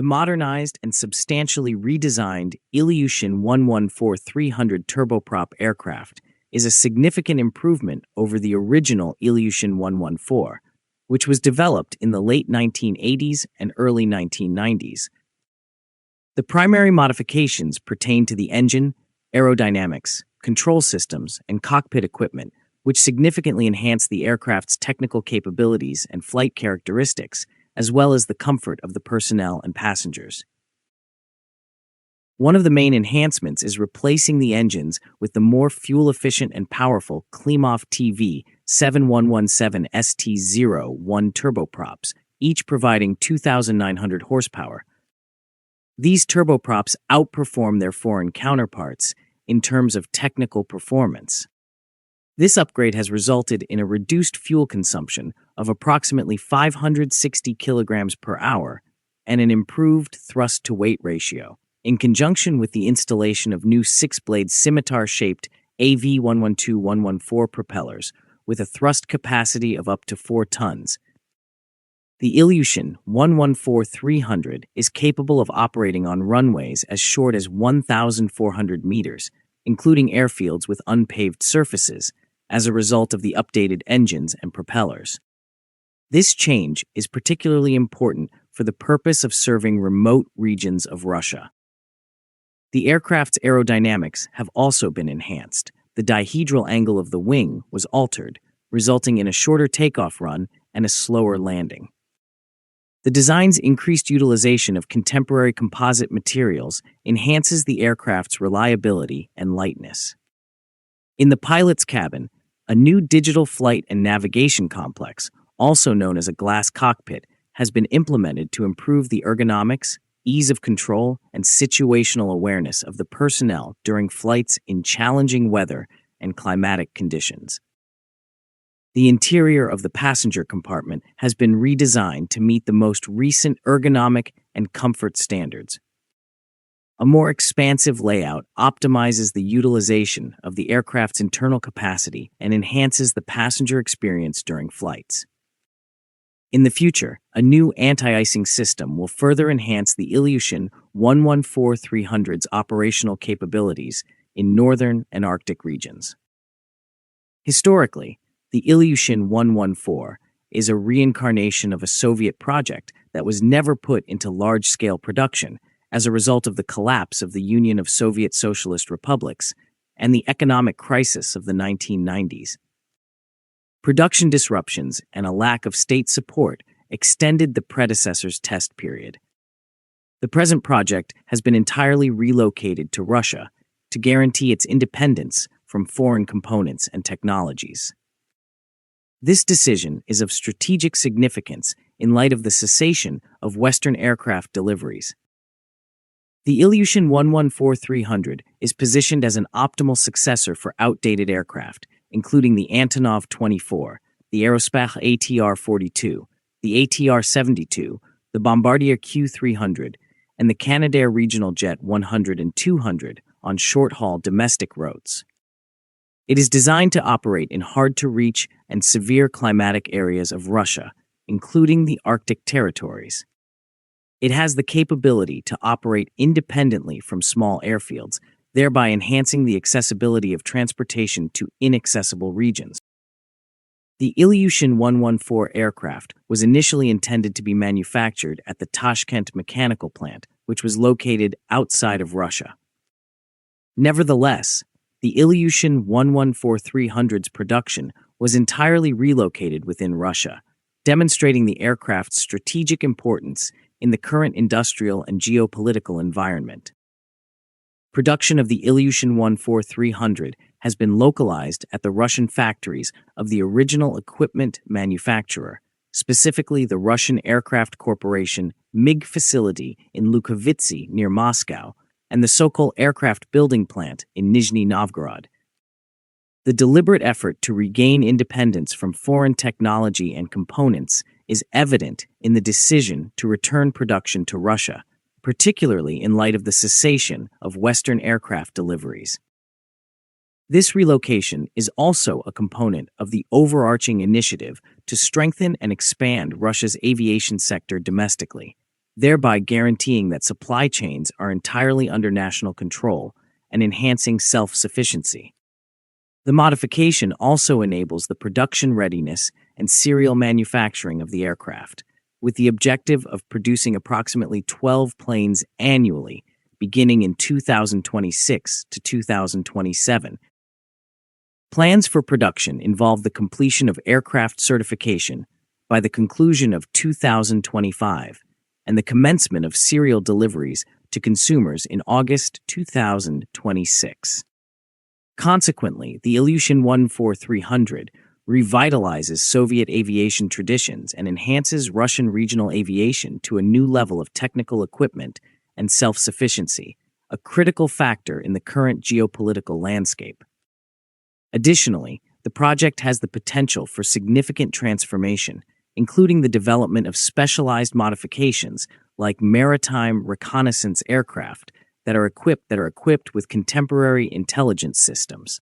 The modernized and substantially redesigned Il-114-300 turboprop aircraft is a significant improvement over the original Il-114, which was developed in the late 1980s and early 1990s. The primary modifications pertain to the engine, aerodynamics, control systems, and cockpit equipment, which significantly enhance the aircraft's technical capabilities and flight characteristics, as well as the comfort of the personnel and passengers. One of the main enhancements is replacing the engines with the more fuel-efficient and powerful Klimov TV 7117 ST01 turboprops, each providing 2,900 horsepower. These turboprops outperform their foreign counterparts in terms of technical performance. This upgrade has resulted in a reduced fuel consumption of approximately 560 kilograms per hour and an improved thrust-to-weight ratio. In conjunction with the installation of new six-blade scimitar-shaped AV112-114 propellers with a thrust capacity of up to 4 tons, the Il-114-300 is capable of operating on runways as short as 1,400 meters, including airfields with unpaved surfaces, as a result of the updated engines and propellers. This change is particularly important for the purpose of serving remote regions of Russia. The aircraft's aerodynamics have also been enhanced. The dihedral angle of the wing was altered, resulting in a shorter takeoff run and a slower landing. The design's increased utilization of contemporary composite materials enhances the aircraft's reliability and lightness. In the pilot's cabin, a new digital flight and navigation complex, also known as a glass cockpit, has been implemented to improve the ergonomics, ease of control, and situational awareness of the personnel during flights in challenging weather and climatic conditions. The interior of the passenger compartment has been redesigned to meet the most recent ergonomic and comfort standards. A more expansive layout optimizes the utilization of the aircraft's internal capacity and enhances the passenger experience during flights. In the future, a new anti-icing system will further enhance the Il-114-300's operational capabilities in northern and Arctic regions. Historically, the Il-114 is a reincarnation of a Soviet project that was never put into large-scale production as a result of the collapse of the Union of Soviet Socialist Republics and the economic crisis of the 1990s. Production disruptions and a lack of state support extended the predecessor's test period. The present project has been entirely relocated to Russia to guarantee its independence from foreign components and technologies. This decision is of strategic significance in light of the cessation of Western aircraft deliveries. The Il-114-300 is positioned as an optimal successor for outdated aircraft, including the Antonov 24, the Aerospace ATR-42, the ATR-72, the Bombardier Q-300, and the Canadair Regional Jet 100 and 200 on short-haul domestic routes. It is designed to operate in hard-to-reach and severe climatic areas of Russia, including the Arctic territories. It has the capability to operate independently from small airfields, thereby enhancing the accessibility of transportation to inaccessible regions. The Il-114 aircraft was initially intended to be manufactured at the Tashkent mechanical plant, which was located outside of Russia. Nevertheless, the Il-114-300's production was entirely relocated within Russia, demonstrating the aircraft's strategic importance in the current industrial and geopolitical environment. Production of the Il-114-300 has been localized at the Russian factories of the original equipment manufacturer, specifically the Russian Aircraft Corporation MiG facility in Lukhovitsy near Moscow, and the Sokol aircraft building plant in Nizhny Novgorod. The deliberate effort to regain independence from foreign technology and components is evident in the decision to return production to Russia, particularly in light of the cessation of Western aircraft deliveries. This relocation is also a component of the overarching initiative to strengthen and expand Russia's aviation sector domestically. thereby guaranteeing that supply chains are entirely under national control and enhancing self-sufficiency. The modification also enables the production readiness and serial manufacturing of the aircraft, with the objective of producing approximately 12 planes annually, beginning in 2026 to 2027. Plans for production involve the completion of aircraft certification by the conclusion of 2025 and the commencement of serial deliveries to consumers in August 2026. Consequently, the Il-114-300 revitalizes Soviet aviation traditions and enhances Russian regional aviation to a new level of technical equipment and self-sufficiency, a critical factor in the current geopolitical landscape. Additionally, the project has the potential for significant transformation, including the development of specialized modifications like maritime reconnaissance aircraft that are equipped with contemporary intelligence systems.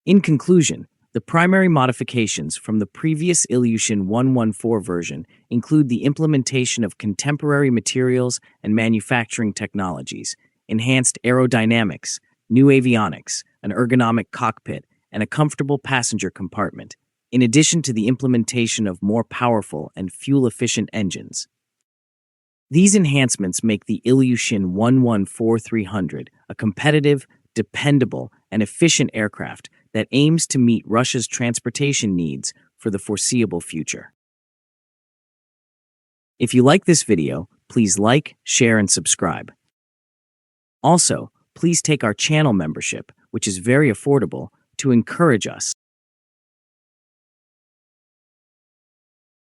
In conclusion, the primary modifications from the previous Il-114 version include the implementation of contemporary materials and manufacturing technologies, enhanced aerodynamics, new avionics, an ergonomic cockpit, and a comfortable passenger compartment, in addition to the implementation of more powerful and fuel-efficient engines. These enhancements make the Il-114-300 a competitive, dependable, and efficient aircraft that aims to meet Russia's transportation needs for the foreseeable future. If you like this video, please like, share, and subscribe. Also, please take our channel membership, which is very affordable, to encourage us.